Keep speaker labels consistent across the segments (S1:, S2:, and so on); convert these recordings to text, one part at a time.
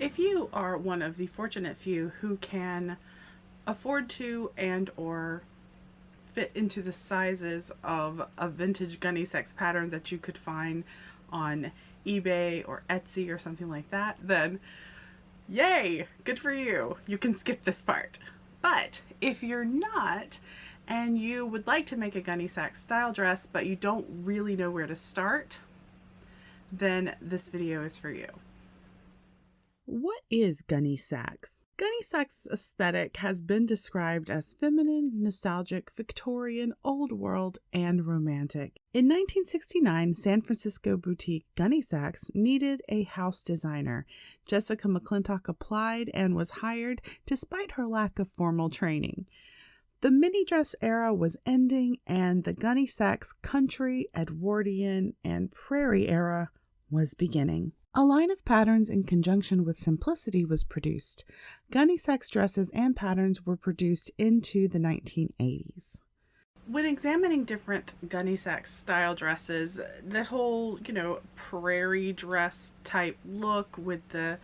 S1: If you are one of the fortunate few who can afford to and or fit into the sizes of a vintage Gunne Sax pattern that you could find on eBay or Etsy or something like that, then yay, good for you. You can skip this part. But if you're not, and you would like to make a Gunne Sax style dress, but you don't really know where to start, then this video is for you. What is Gunne Sax? Gunne Sax's aesthetic has been described as feminine, nostalgic, Victorian, old world, and romantic. In 1969, San Francisco boutique Gunne Sax needed a house designer. Jessica McClintock applied and was hired despite her lack of formal training. The mini dress era was ending, and the Gunne Sax country, Edwardian, and prairie era was beginning. A line of patterns in conjunction with simplicity was produced. Gunne Sax dresses and patterns were produced into the 1980s. When examining different Gunne Sax style dresses, the whole, prairie dress type look with the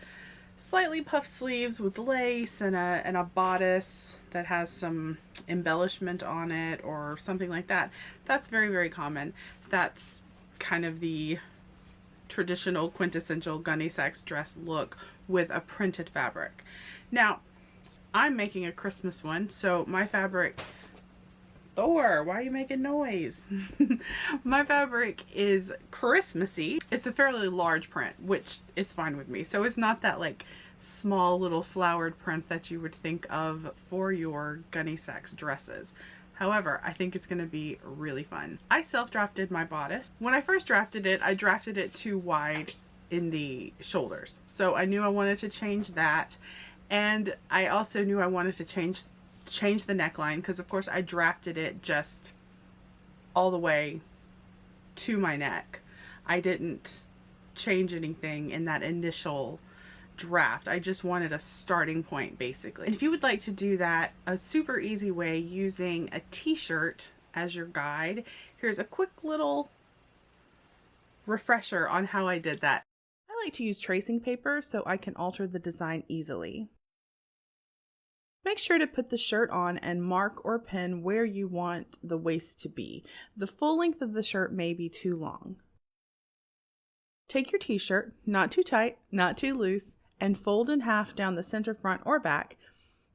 S1: slightly puffed sleeves with lace and a bodice that has some embellishment on it or something like that, that's very, very common. That's kind of the traditional quintessential Gunne Sax dress look with a printed fabric. Now, I'm making a Christmas one, so my fabric, Thor, why are you making noise? My fabric is Christmassy. It's a fairly large print, which is fine with me. So it's not that like small little flowered print that you would think of for your Gunne Sax dresses. However, I think it's going to be really fun. I self-drafted my bodice. When I first drafted it, I drafted it too wide in the shoulders. So I knew I wanted to change that. And I also knew I wanted to change the neckline because of course I drafted it just all the way to my neck. I didn't change anything in that initial draft. I just wanted a starting point basically. And if you would like to do that a super easy way using a t-shirt as your guide, here's a quick little refresher on how I did that. I like to use tracing paper so I can alter the design easily. Make sure to put the shirt on and mark or pin where you want the waist to be. The full length of the shirt may be too long. Take your t-shirt, not too tight, not too loose, and fold in half down the center front or back.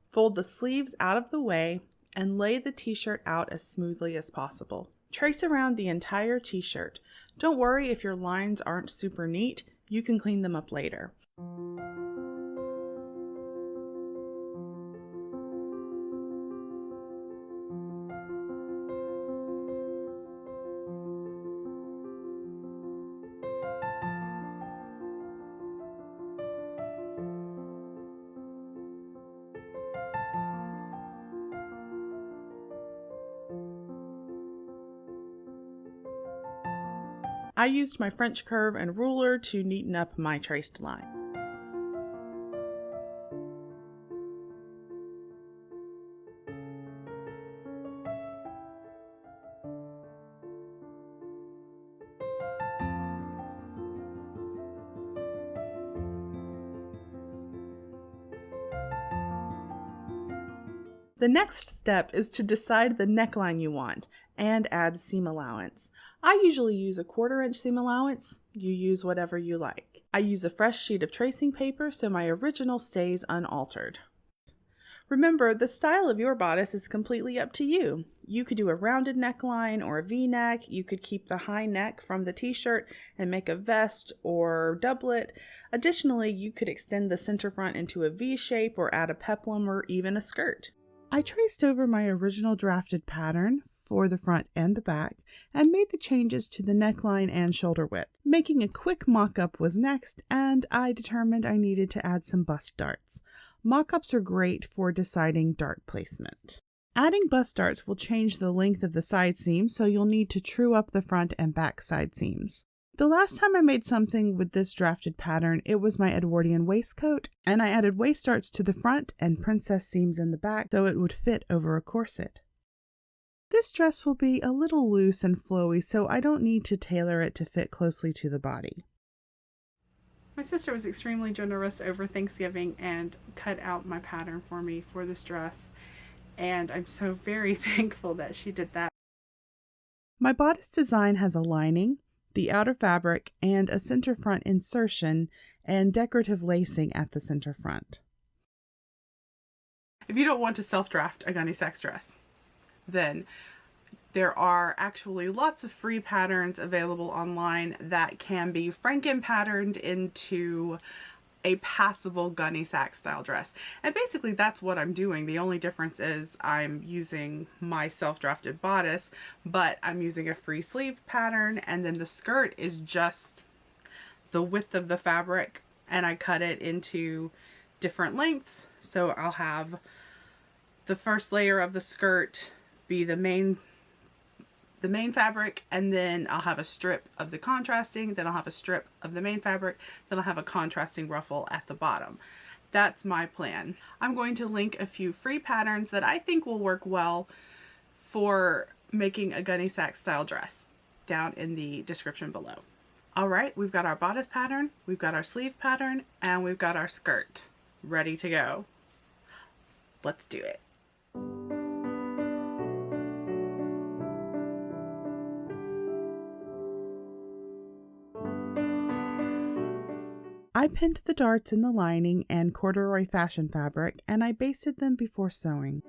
S1: Fold the sleeves out of the way and lay the t-shirt out as smoothly as possible. Trace around the entire t-shirt. Don't worry if your lines aren't super neat, you can clean them up later. I used my French curve and ruler to neaten up my traced line. The next step is to decide the neckline you want and add seam allowance. I usually use a 1/4 inch seam allowance. You use whatever you like. I use a fresh sheet of tracing paper so my original stays unaltered. Remember, the style of your bodice is completely up to you. You could do a rounded neckline or a V-neck. You could keep the high neck from the t-shirt and make a vest or doublet. Additionally, you could extend the center front into a V shape or add a peplum or even a skirt. I traced over my original drafted pattern for the front and the back and made the changes to the neckline and shoulder width. Making a quick mock-up was next, and I determined I needed to add some bust darts. Mock-ups are great for deciding dart placement. Adding bust darts will change the length of the side seam, so you'll need to true up the front and back side seams. The last time I made something with this drafted pattern, it was my Edwardian waistcoat, and I added waist darts to the front and princess seams in the back so it would fit over a corset. This dress will be a little loose and flowy, so I don't need to tailor it to fit closely to the body. My sister was extremely generous over Thanksgiving and cut out my pattern for me for this dress, and I'm so very thankful that she did that. My bodice design has a lining, the outer fabric, and a center front insertion and decorative lacing at the center front. If you don't want to self-draft a Gunne Sax dress, then there are actually lots of free patterns available online that can be Franken patterned into a passable Gunne Sax style dress. And basically that's what I'm doing. The only difference is I'm using my self-drafted bodice, but I'm using a free sleeve pattern, and then the skirt is just the width of the fabric, and I cut it into different lengths. So I'll have the first layer of the skirt be the main fabric, and then I'll have a strip of the contrasting, then I'll have a strip of the main fabric, then I'll have a contrasting ruffle at the bottom. That's my plan. I'm going to link a few free patterns that I think will work well for making a Gunne Sax style dress down in the description below. All right, we've got our bodice pattern, we've got our sleeve pattern, and we've got our skirt ready to go. Let's do it. I pinned the darts in the lining and corduroy fashion fabric, and I basted them before sewing.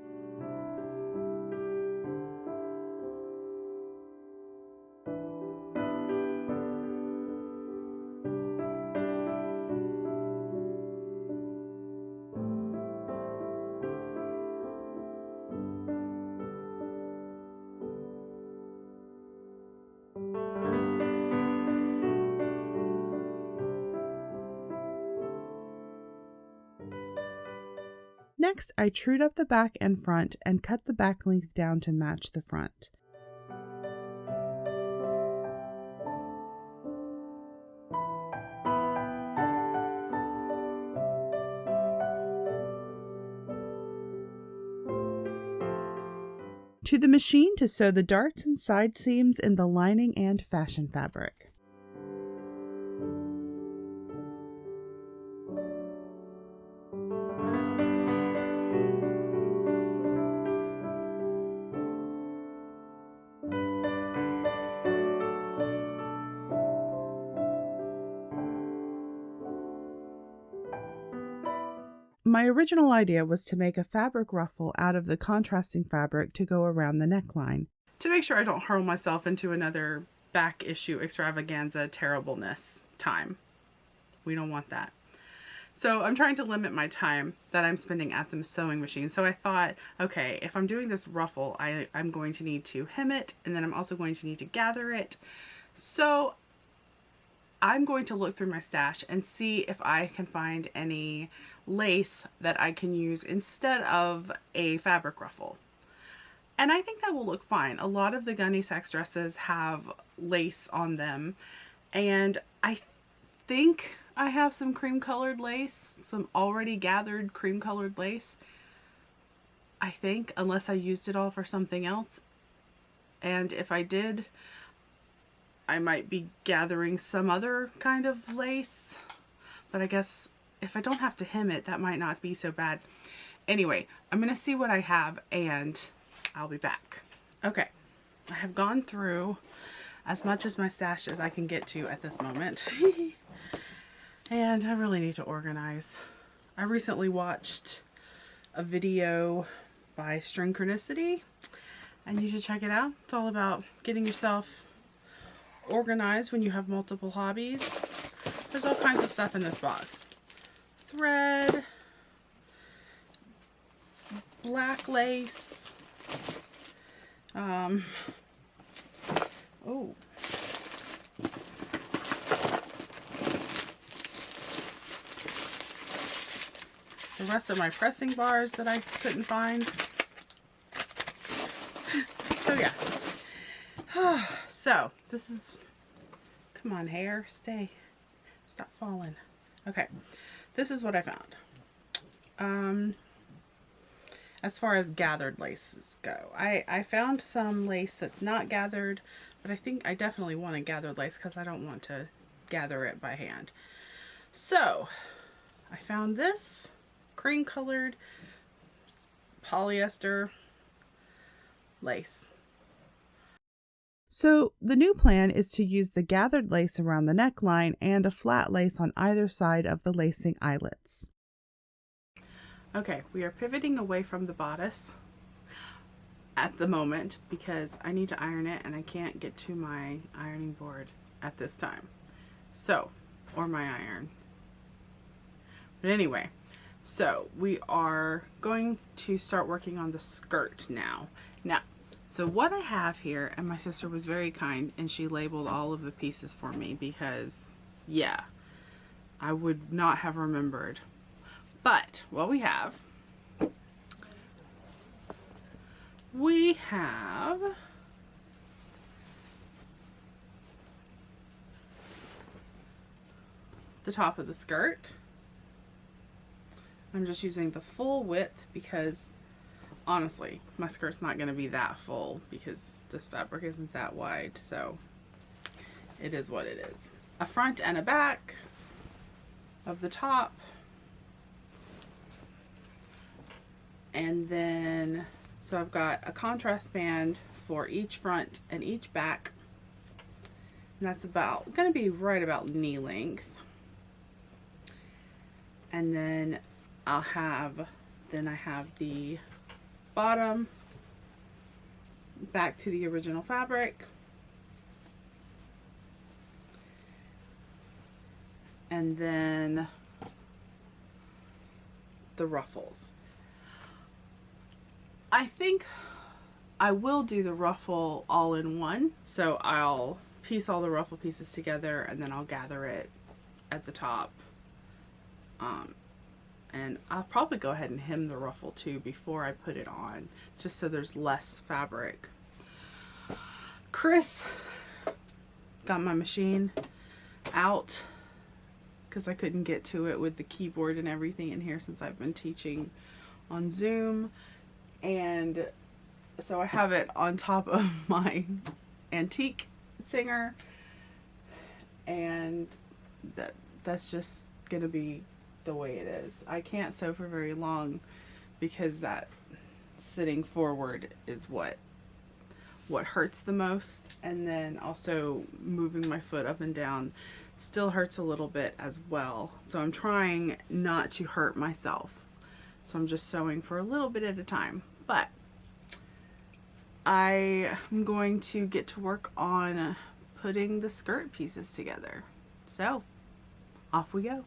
S1: Next, I trued up the back and front and cut the back length down to match the front. To the machine to sew the darts and side seams in the lining and fashion fabric. My original idea was to make a fabric ruffle out of the contrasting fabric to go around the neckline, to make sure I don't hurl myself into another back issue extravaganza terribleness time. We don't want that. So I'm trying to limit my time that I'm spending at the sewing machine. So I thought, okay, if I'm doing this ruffle, I'm going to need to hem it, and then I'm also going to need to gather it. So I'm going to look through my stash and see if I can find any lace that I can use instead of a fabric ruffle. And I think that will look fine. A lot of the Gunne Sax dresses have lace on them, and I think I have some cream colored lace, some already gathered cream colored lace. I think, unless I used it all for something else. And if I did, I might be gathering some other kind of lace, but I guess if I don't have to hem it, that might not be so bad. Anyway, I'm going to see what I have and I'll be back. Okay, I have gone through as much as my stash as I can get to at this moment. And I really need to organize. I recently watched a video by Stringcronicity, and you should check it out. It's all about getting yourself organized when you have multiple hobbies. There's all kinds of stuff in this box. Thread, black lace, oh, the rest of my pressing bars that I couldn't find. So yeah. So this is, come on hair, stay, stop falling. Okay, this is what I found. As far as gathered laces go, I found some lace that's not gathered, but I think I definitely want a gathered lace because I don't want to gather it by hand. So I found this cream colored polyester lace. So the new plan is to use the gathered lace around the neckline and a flat lace on either side of the lacing eyelets. Okay, we are pivoting away from the bodice at the moment because I need to iron it and I can't get to my ironing board at this time. So, or my iron. But anyway, so we are going to start working on the skirt now. So what I have here, and my sister was very kind and she labeled all of the pieces for me because, yeah, I would not have remembered. But what we have the top of the skirt. I'm just using the full width because honestly, my skirt's not going to be that full because this fabric isn't that wide, so it is what it is. A front and a back of the top. And then, so I've got a contrast band for each front and each back. And that's about, going to be right about knee length. And then I have the bottom back to the original fabric, and then the ruffles. I think I will do the ruffle all in one, so I'll piece all the ruffle pieces together and then I'll gather it at the top. And I'll probably go ahead and hem the ruffle too before I put it on, just so there's less fabric. Chris got my machine out because I couldn't get to it with the keyboard and everything in here since I've been teaching on Zoom. And so I have it on top of my antique singer, and that's just gonna be the way it is. I can't sew for very long because that sitting forward is what hurts the most, and then also moving my foot up and down still hurts a little bit as well. So I'm trying not to hurt myself. So I'm just sewing for a little bit at a time. But I am going to get to work on putting the skirt pieces together. So off we go.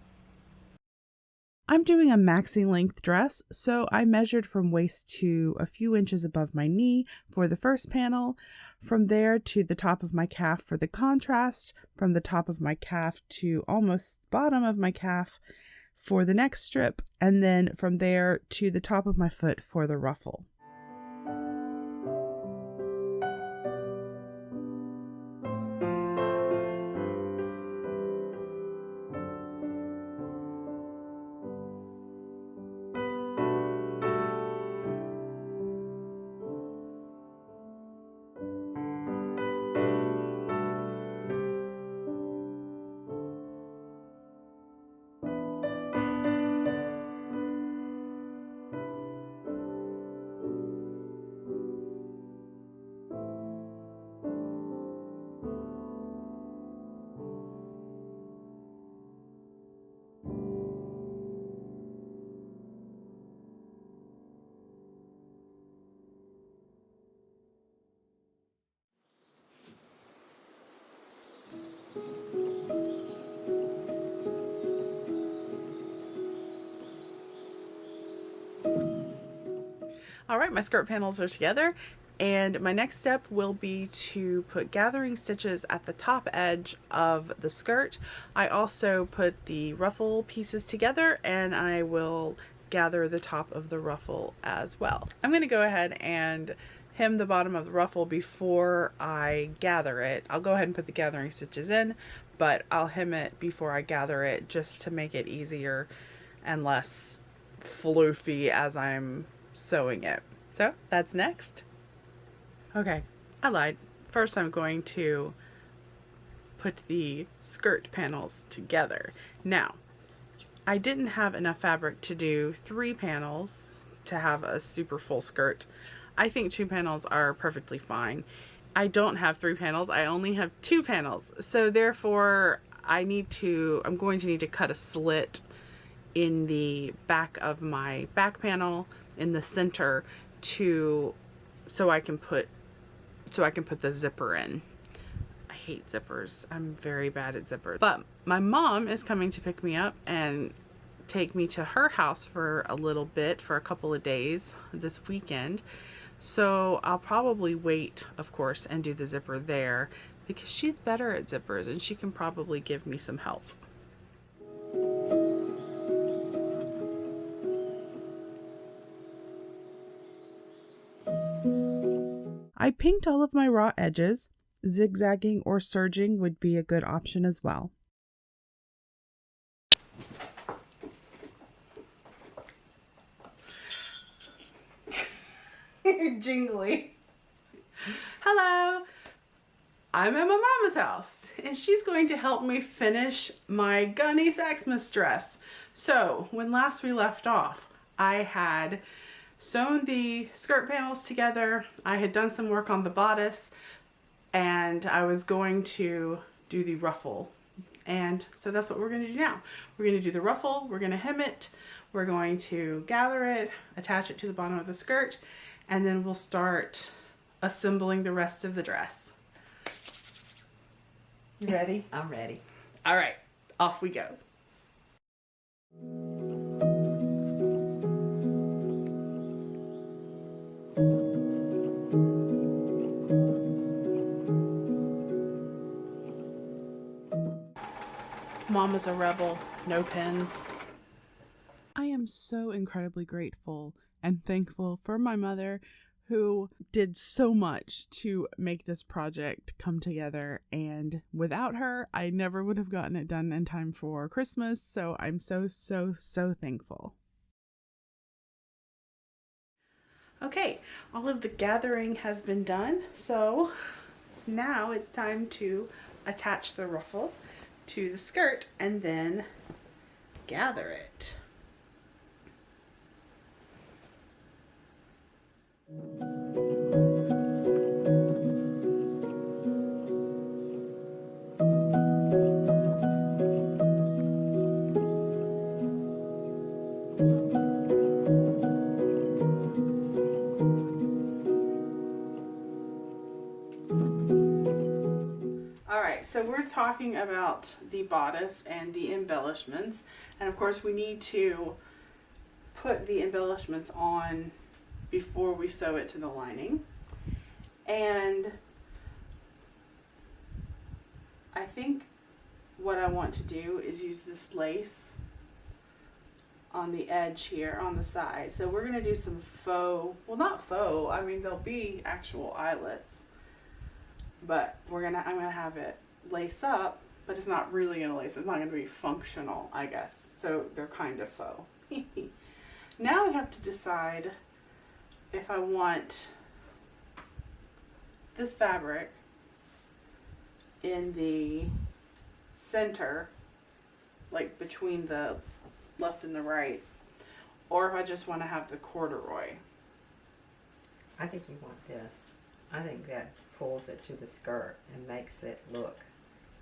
S1: I'm doing a maxi length dress, so I measured from waist to a few inches above my knee for the first panel, from there to the top of my calf for the contrast, from the top of my calf to almost the bottom of my calf for the next strip, and then from there to the top of my foot for the ruffle. All right, my skirt panels are together, and my next step will be to put gathering stitches at the top edge of the skirt. I also put the ruffle pieces together, and I will gather the top of the ruffle as well. I'm going to go ahead and hem the bottom of the ruffle before I gather it. I'll go ahead and put the gathering stitches in, but I'll hem it before I gather it just to make it easier and less floofy as I'm sewing it. So that's next. Okay, I lied. First I'm going to put the skirt panels together. Now, I didn't have enough fabric to do 3 panels to have a super full skirt. I think 2 panels are perfectly fine. I don't have 3 panels, I only have 2 panels. So therefore I'm going to need to cut a slit in the back of my back panel in the center so I can put the zipper in. I hate zippers. I'm very bad at zippers. But my mom is coming to pick me up and take me to her house for a little bit, for a couple of days this weekend. So I'll probably wait, of course, and do the zipper there because she's better at zippers and she can probably give me some help. I pinked all of my raw edges. Zigzagging or serging would be a good option as well. You're jingly. Hello! I'm at my mama's house and she's going to help me finish my Gunne Saxmas dress. So when last we left off, I had sewn the skirt panels together, I had done some work on the bodice, and I was going to do the ruffle. And so that's what we're going to do now. We're going to do the ruffle, we're going to hem it, we're going to gather it, attach it to the bottom of the skirt, and then we'll start assembling the rest of the dress. You ready?
S2: I'm ready.
S1: All right, off we go. Mama's a rebel, no pins. I am so incredibly grateful and thankful for my mother who did so much to make this project come together, and without her I never would have gotten it done in time for Christmas, so I'm so thankful. Okay, all of the gathering has been done, so now it's time to attach the ruffle to the skirt and then gather it. So we're talking about the bodice and the embellishments, and of course we need to put the embellishments on before we sew it to the lining. And I think what I want to do is use this lace on the edge here on the side. So we're going to do some faux, well not faux, I mean they'll be actual eyelets, but I'm going to have it lace up, but it's not really going to lace. It's not going to be functional, I guess. So they're kind of faux. Now I have to decide if I want this fabric in the center, like between the left and the right, or if I just want to have the corduroy.
S2: I think you want this. I think that pulls it to the skirt and makes it look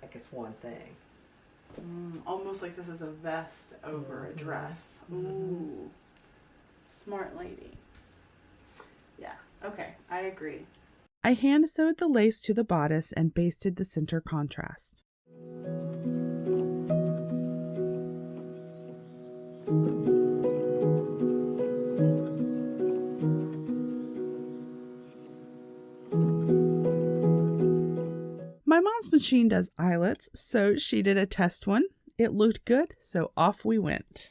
S2: like it's one thing.
S1: Almost like this is a vest over a dress. Ooh, smart lady. Yeah, okay, I agree. I hand sewed the lace to the bodice and basted the center contrast. My mom's machine does eyelets, so she did a test one. It looked good, so off we went.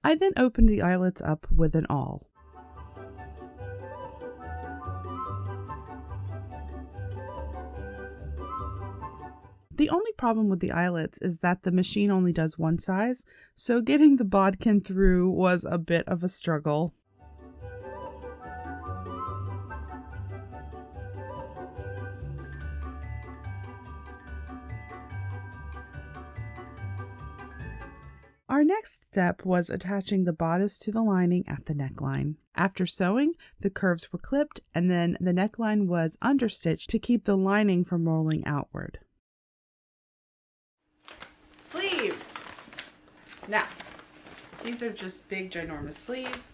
S1: I then opened the eyelets up with an awl. The only problem with the eyelets is that the machine only does one size, so getting the bodkin through was a bit of a struggle. Our next step was attaching the bodice to the lining at the neckline. After sewing, the curves were clipped and then the neckline was understitched to keep the lining from rolling outward. Sleeves! Now, these are just big, ginormous sleeves.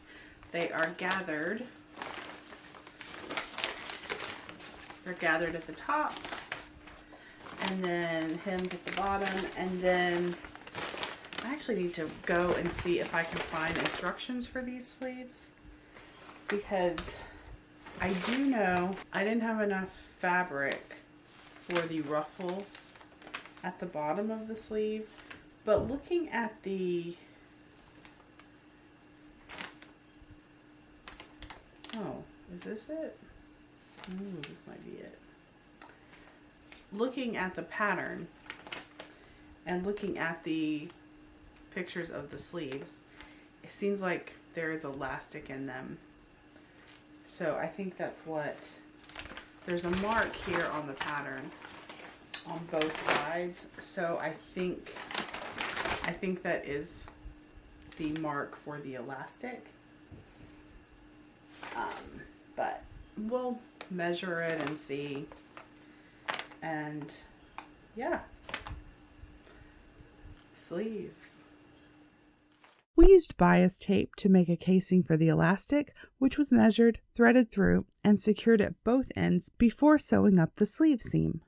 S1: They are gathered. They're gathered at the top and then hemmed at the bottom, and then I actually need to go and see if I can find instructions for these sleeves, because I do know I didn't have enough fabric for the ruffle at the bottom of the sleeve, but looking at the is this it? Ooh, this might be it. Looking at the pattern and looking at the pictures of the sleeves, it seems like there is elastic in them. So I think that's what, there's a mark here on the pattern on both sides. So I think that is the mark for the elastic. But we'll measure it and see. And yeah, sleeves. We used bias tape to make a casing for the elastic, which was measured, threaded through, and secured at both ends before sewing up the sleeve seam.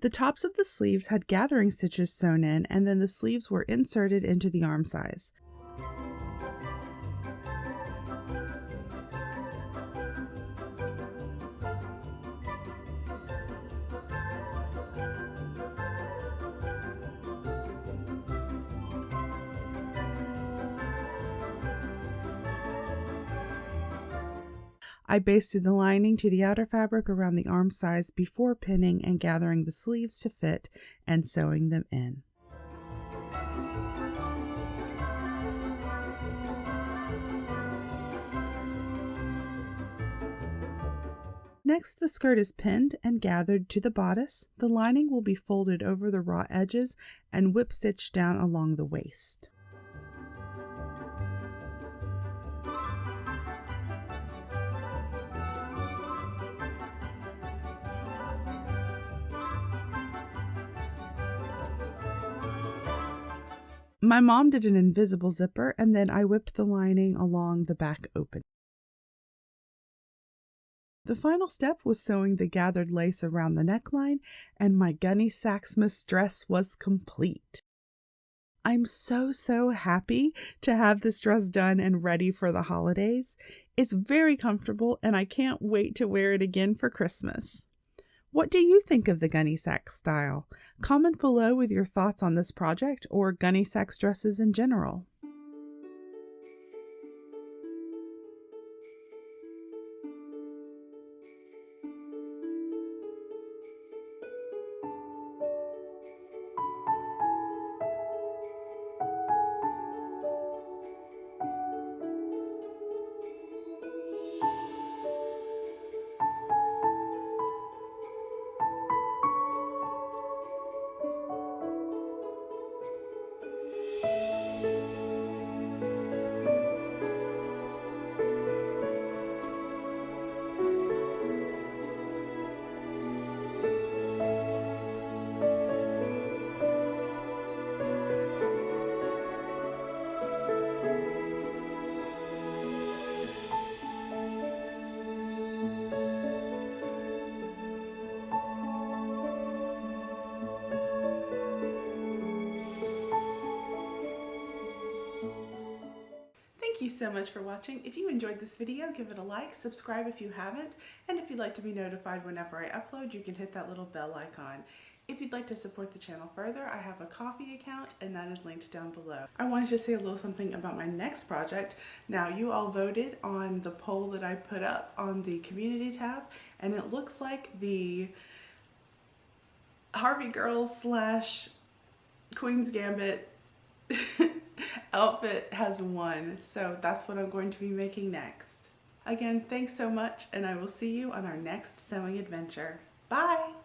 S1: The tops of the sleeves had gathering stitches sewn in, and then the sleeves were inserted into the arm size. I basted the lining to the outer fabric around the arm size before pinning and gathering the sleeves to fit and sewing them in. Next, the skirt is pinned and gathered to the bodice. The lining will be folded over the raw edges and whip stitched down along the waist. My mom did an invisible zipper, and then I whipped the lining along the back open. The final step was sewing the gathered lace around the neckline, and my Gunne Saxmas dress was complete. I'm so happy to have this dress done and ready for the holidays. It's very comfortable, and I can't wait to wear it again for Christmas. What do you think of the Gunne Sax style? Comment below with your thoughts on this project or Gunne Sax dresses in general. you so much for watching. If you enjoyed this video, give it a like, subscribe if you haven't, and if you'd like to be notified whenever I upload, you can hit that little bell icon. If you'd like to support the channel further, I have a Ko-fi account and that is linked down below. I wanted to say a little something about my next project. Now, you all voted on the poll that I put up on the community tab, and it looks like the Harvey Girls / Queen's Gambit outfit has won, so that's what I'm going to be making next. Again, thanks so much, and I will see you on our next sewing adventure. Bye!